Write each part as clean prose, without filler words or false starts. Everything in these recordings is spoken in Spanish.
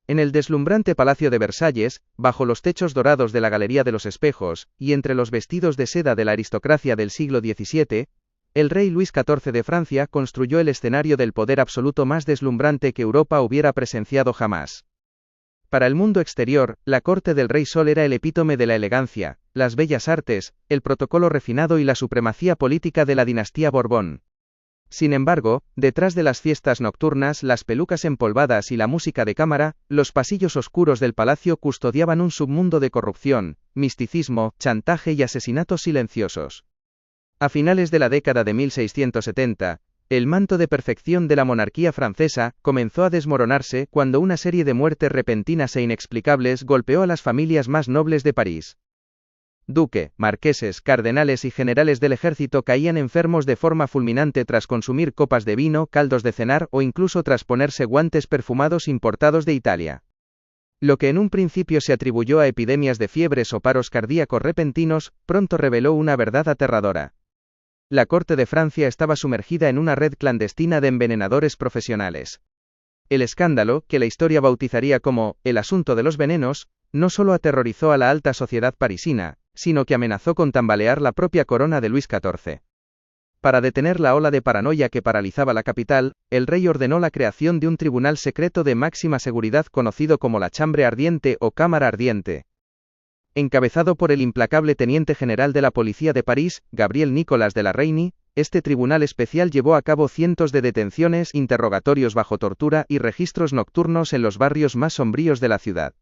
En el deslumbrante Palacio de Versalles, bajo los techos dorados de la Galería de los Espejos, y entre los vestidos de seda de la aristocracia del siglo XVII, el rey Luis XIV de Francia construyó el escenario del poder absoluto más deslumbrante que Europa hubiera presenciado jamás. Para el mundo exterior, la corte del Rey Sol era el epítome de la elegancia, las bellas artes, el protocolo refinado y la supremacía política de la dinastía Borbón. Sin embargo, detrás de las fiestas nocturnas, las pelucas empolvadas y la música de cámara, los pasillos oscuros del palacio custodiaban un submundo de corrupción, misticismo, chantaje y asesinatos silenciosos. A finales de la década de 1670, el manto de perfección de la monarquía francesa comenzó a desmoronarse cuando una serie de muertes repentinas e inexplicables golpeó a las familias más nobles de París. Duque, marqueses, cardenales y generales del ejército caían enfermos de forma fulminante tras consumir copas de vino, caldos de cenar o incluso tras ponerse guantes perfumados importados de Italia. Lo que en un principio se atribuyó a epidemias de fiebres o paros cardíacos repentinos, pronto reveló una verdad aterradora. La corte de Francia estaba sumergida en una red clandestina de envenenadores profesionales. El escándalo, que la historia bautizaría como «el asunto de los venenos», no solo aterrorizó a la alta sociedad parisina, sino que amenazó con tambalear la propia corona de Luis XIV. Para detener la ola de paranoia que paralizaba la capital, el rey ordenó la creación de un tribunal secreto de máxima seguridad conocido como la Chambre Ardiente o Cámara Ardiente. Encabezado por el implacable teniente general de la policía de París, Gabriel Nicolas de la Reynie, este tribunal especial llevó a cabo cientos de detenciones, interrogatorios bajo tortura y registros nocturnos en los barrios más sombríos de la ciudad.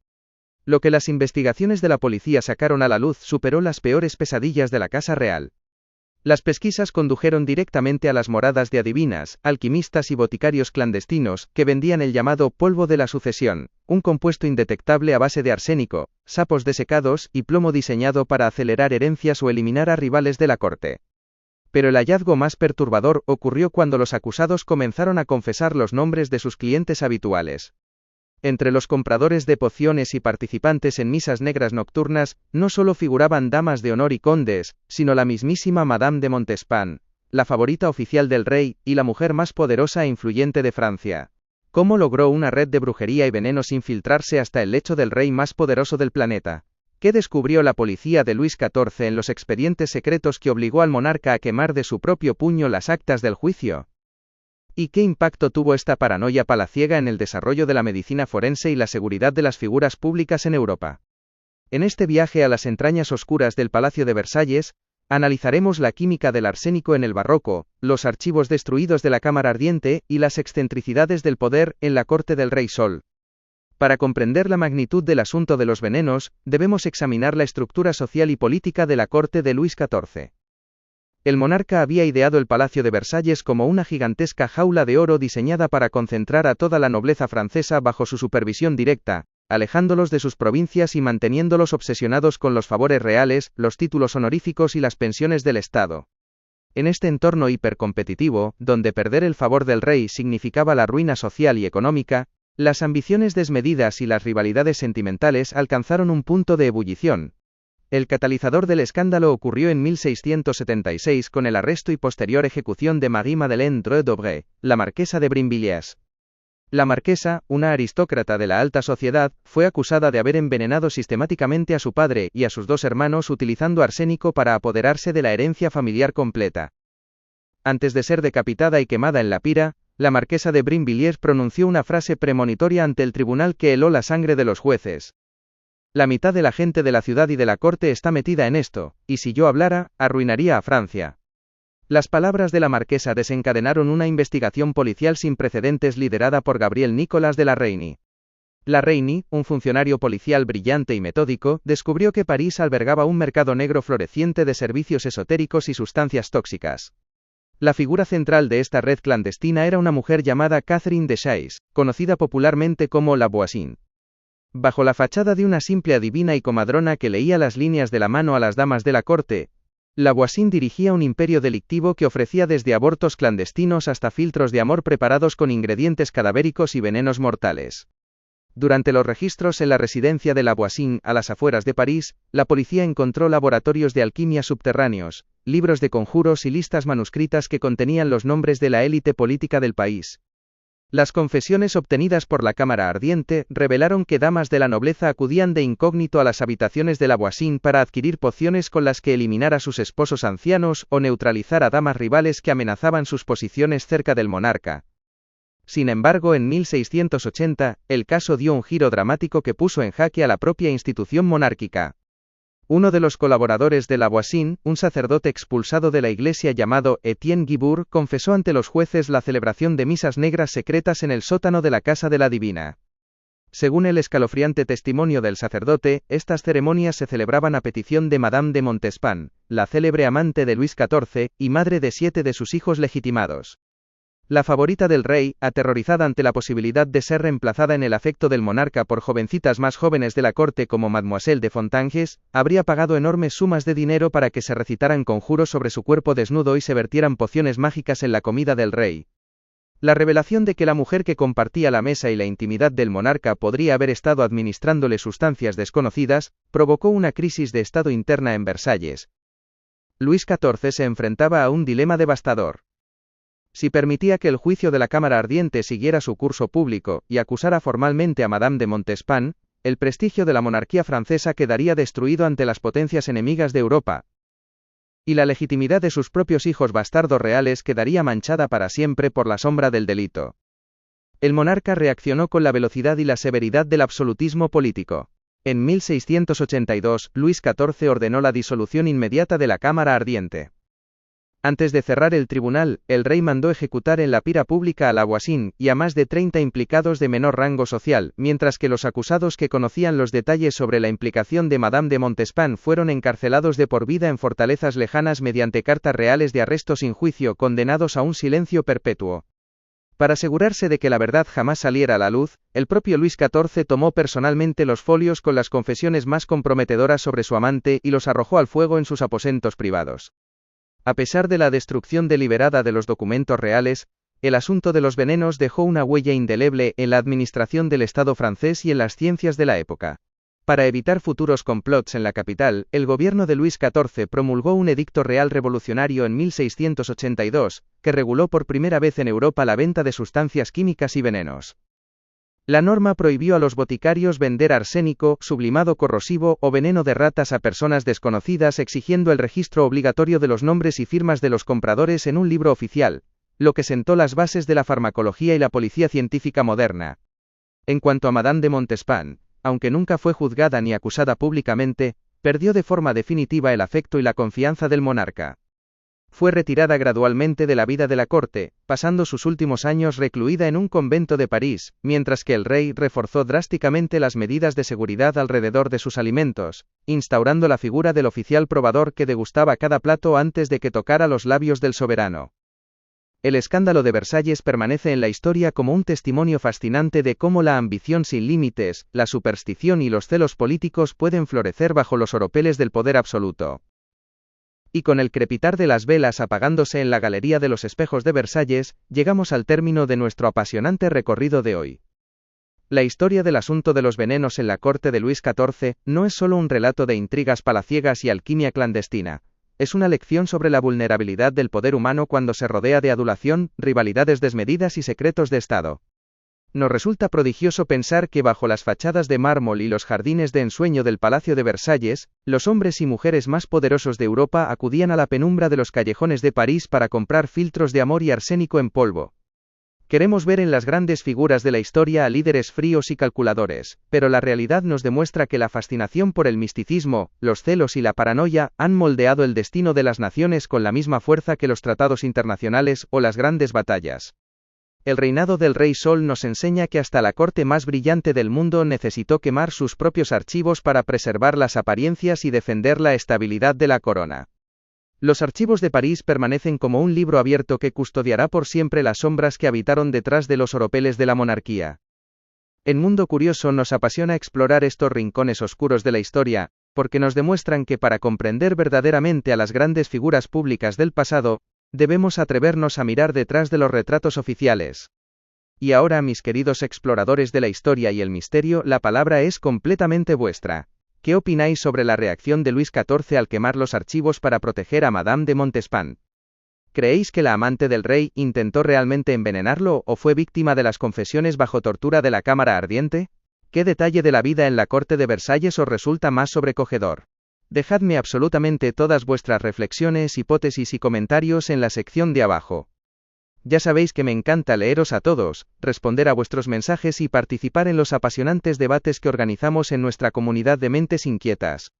Lo que las investigaciones de la policía sacaron a la luz superó las peores pesadillas de la Casa Real. Las pesquisas condujeron directamente a las moradas de adivinas, alquimistas y boticarios clandestinos, que vendían el llamado polvo de la sucesión, un compuesto indetectable a base de arsénico, sapos desecados y plomo diseñado para acelerar herencias o eliminar a rivales de la corte. Pero el hallazgo más perturbador ocurrió cuando los acusados comenzaron a confesar los nombres de sus clientes habituales. Entre los compradores de pociones y participantes en misas negras nocturnas, no solo figuraban damas de honor y condes, sino la mismísima Madame de Montespan, la favorita oficial del rey, y la mujer más poderosa e influyente de Francia. ¿Cómo logró una red de brujería y venenos infiltrarse hasta el lecho del rey más poderoso del planeta? ¿Qué descubrió la policía de Luis XIV en los expedientes secretos que obligó al monarca a quemar de su propio puño las actas del juicio? ¿Y qué impacto tuvo esta paranoia palaciega en el desarrollo de la medicina forense y la seguridad de las figuras públicas en Europa? En este viaje a las entrañas oscuras del Palacio de Versalles, analizaremos la química del arsénico en el barroco, los archivos destruidos de la Cámara Ardiente y las excentricidades del poder en la corte del Rey Sol. Para comprender la magnitud del asunto de los venenos, debemos examinar la estructura social y política de la corte de Luis XIV. El monarca había ideado el Palacio de Versalles como una gigantesca jaula de oro diseñada para concentrar a toda la nobleza francesa bajo su supervisión directa, alejándolos de sus provincias y manteniéndolos obsesionados con los favores reales, los títulos honoríficos y las pensiones del Estado. En este entorno hipercompetitivo, donde perder el favor del rey significaba la ruina social y económica, las ambiciones desmedidas y las rivalidades sentimentales alcanzaron un punto de ebullición. El catalizador del escándalo ocurrió en 1676 con el arresto y posterior ejecución de Marie-Madeleine Dreux-Daubré, la marquesa de Brinvilliers. La marquesa, una aristócrata de la alta sociedad, fue acusada de haber envenenado sistemáticamente a su padre y a sus dos hermanos utilizando arsénico para apoderarse de la herencia familiar completa. Antes de ser decapitada y quemada en la pira, la marquesa de Brinvilliers pronunció una frase premonitoria ante el tribunal que heló la sangre de los jueces. La mitad de la gente de la ciudad y de la corte está metida en esto, y si yo hablara, arruinaría a Francia. Las palabras de la marquesa desencadenaron una investigación policial sin precedentes liderada por Gabriel Nicolas de la Reynie. La Reynie, un funcionario policial brillante y metódico, descubrió que París albergaba un mercado negro floreciente de servicios esotéricos y sustancias tóxicas. La figura central de esta red clandestina era una mujer llamada Catherine de Chaise, conocida popularmente como la Voisin. Bajo la fachada de una simple adivina y comadrona que leía las líneas de la mano a las damas de la corte, la Voisin dirigía un imperio delictivo que ofrecía desde abortos clandestinos hasta filtros de amor preparados con ingredientes cadavéricos y venenos mortales. Durante los registros en la residencia de la Voisin, a las afueras de París, la policía encontró laboratorios de alquimia subterráneos, libros de conjuros y listas manuscritas que contenían los nombres de la élite política del país. Las confesiones obtenidas por la Cámara Ardiente revelaron que damas de la nobleza acudían de incógnito a las habitaciones de la Voisin para adquirir pociones con las que eliminar a sus esposos ancianos o neutralizar a damas rivales que amenazaban sus posiciones cerca del monarca. Sin embargo, en 1680, el caso dio un giro dramático que puso en jaque a la propia institución monárquica. Uno de los colaboradores de la Voisin, un sacerdote expulsado de la iglesia llamado Etienne Guibourg, confesó ante los jueces la celebración de misas negras secretas en el sótano de la Casa de la Divina. Según el escalofriante testimonio del sacerdote, estas ceremonias se celebraban a petición de Madame de Montespan, la célebre amante de Luis XIV, y madre de 7 de sus hijos legitimados. La favorita del rey, aterrorizada ante la posibilidad de ser reemplazada en el afecto del monarca por jovencitas más jóvenes de la corte como Mademoiselle de Fontanges, habría pagado enormes sumas de dinero para que se recitaran conjuros sobre su cuerpo desnudo y se vertieran pociones mágicas en la comida del rey. La revelación de que la mujer que compartía la mesa y la intimidad del monarca podría haber estado administrándole sustancias desconocidas, provocó una crisis de estado interna en Versalles. Luis XIV se enfrentaba a un dilema devastador. Si permitía que el juicio de la Cámara Ardiente siguiera su curso público, y acusara formalmente a Madame de Montespan, el prestigio de la monarquía francesa quedaría destruido ante las potencias enemigas de Europa, y la legitimidad de sus propios hijos bastardos reales quedaría manchada para siempre por la sombra del delito. El monarca reaccionó con la velocidad y la severidad del absolutismo político. En 1682, Luis XIV ordenó la disolución inmediata de la Cámara Ardiente. Antes de cerrar el tribunal, el rey mandó ejecutar en la pira pública a la Voisin y a más de 30 implicados de menor rango social, mientras que los acusados que conocían los detalles sobre la implicación de Madame de Montespan fueron encarcelados de por vida en fortalezas lejanas mediante cartas reales de arresto sin juicio, condenados a un silencio perpetuo. Para asegurarse de que la verdad jamás saliera a la luz, el propio Luis XIV tomó personalmente los folios con las confesiones más comprometedoras sobre su amante y los arrojó al fuego en sus aposentos privados. A pesar de la destrucción deliberada de los documentos reales, el asunto de los venenos dejó una huella indeleble en la administración del Estado francés y en las ciencias de la época. Para evitar futuros complots en la capital, el gobierno de Luis XIV promulgó un edicto real revolucionario en 1682, que reguló por primera vez en Europa la venta de sustancias químicas y venenos. La norma prohibió a los boticarios vender arsénico, sublimado corrosivo o veneno de ratas a personas desconocidas, exigiendo el registro obligatorio de los nombres y firmas de los compradores en un libro oficial, lo que sentó las bases de la farmacología y la policía científica moderna. En cuanto a Madame de Montespan, aunque nunca fue juzgada ni acusada públicamente, perdió de forma definitiva el afecto y la confianza del monarca. Fue retirada gradualmente de la vida de la corte, pasando sus últimos años recluida en un convento de París, mientras que el rey reforzó drásticamente las medidas de seguridad alrededor de sus alimentos, instaurando la figura del oficial probador que degustaba cada plato antes de que tocara los labios del soberano. El escándalo de Versalles permanece en la historia como un testimonio fascinante de cómo la ambición sin límites, la superstición y los celos políticos pueden florecer bajo los oropeles del poder absoluto. Y con el crepitar de las velas apagándose en la Galería de los Espejos de Versalles, llegamos al término de nuestro apasionante recorrido de hoy. La historia del asunto de los venenos en la corte de Luis XIV no es solo un relato de intrigas palaciegas y alquimia clandestina. Es una lección sobre la vulnerabilidad del poder humano cuando se rodea de adulación, rivalidades desmedidas y secretos de Estado. Nos resulta prodigioso pensar que bajo las fachadas de mármol y los jardines de ensueño del Palacio de Versalles, los hombres y mujeres más poderosos de Europa acudían a la penumbra de los callejones de París para comprar filtros de amor y arsénico en polvo. Queremos ver en las grandes figuras de la historia a líderes fríos y calculadores, pero la realidad nos demuestra que la fascinación por el misticismo, los celos y la paranoia han moldeado el destino de las naciones con la misma fuerza que los tratados internacionales o las grandes batallas. El reinado del Rey Sol nos enseña que hasta la corte más brillante del mundo necesitó quemar sus propios archivos para preservar las apariencias y defender la estabilidad de la corona. Los archivos de París permanecen como un libro abierto que custodiará por siempre las sombras que habitaron detrás de los oropeles de la monarquía. En Mundo Curioso nos apasiona explorar estos rincones oscuros de la historia, porque nos demuestran que para comprender verdaderamente a las grandes figuras públicas del pasado, debemos atrevernos a mirar detrás de los retratos oficiales. Y ahora, mis queridos exploradores de la historia y el misterio, la palabra es completamente vuestra. ¿Qué opináis sobre la reacción de Luis XIV al quemar los archivos para proteger a Madame de Montespan? ¿Creéis que la amante del rey intentó realmente envenenarlo o fue víctima de las confesiones bajo tortura de la cámara ardiente? ¿Qué detalle de la vida en la corte de Versalles os resulta más sobrecogedor? Dejadme absolutamente todas vuestras reflexiones, hipótesis y comentarios en la sección de abajo. Ya sabéis que me encanta leeros a todos, responder a vuestros mensajes y participar en los apasionantes debates que organizamos en nuestra comunidad de mentes inquietas.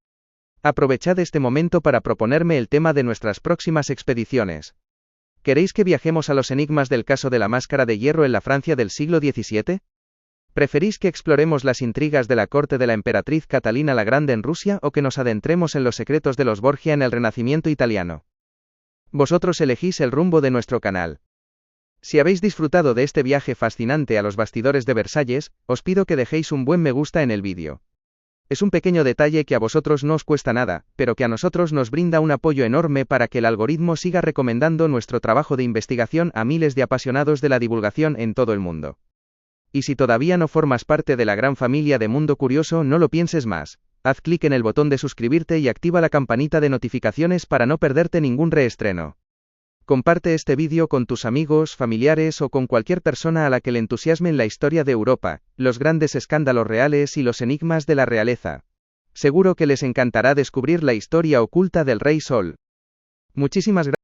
Aprovechad este momento para proponerme el tema de nuestras próximas expediciones. ¿Queréis que viajemos a los enigmas del caso de la máscara de hierro en la Francia del siglo XVII? ¿Preferís que exploremos las intrigas de la corte de la emperatriz Catalina la Grande en Rusia o que nos adentremos en los secretos de los Borgia en el Renacimiento italiano? Vosotros elegís el rumbo de nuestro canal. Si habéis disfrutado de este viaje fascinante a los bastidores de Versalles, os pido que dejéis un buen me gusta en el vídeo. Es un pequeño detalle que a vosotros no os cuesta nada, pero que a nosotros nos brinda un apoyo enorme para que el algoritmo siga recomendando nuestro trabajo de investigación a miles de apasionados de la divulgación en todo el mundo. Y si todavía no formas parte de la gran familia de Mundo Curioso, no lo pienses más. Haz clic en el botón de suscribirte y activa la campanita de notificaciones para no perderte ningún reestreno. Comparte este vídeo con tus amigos, familiares o con cualquier persona a la que le entusiasmen la historia de Europa, los grandes escándalos reales y los enigmas de la realeza. Seguro que les encantará descubrir la historia oculta del Rey Sol. Muchísimas gracias.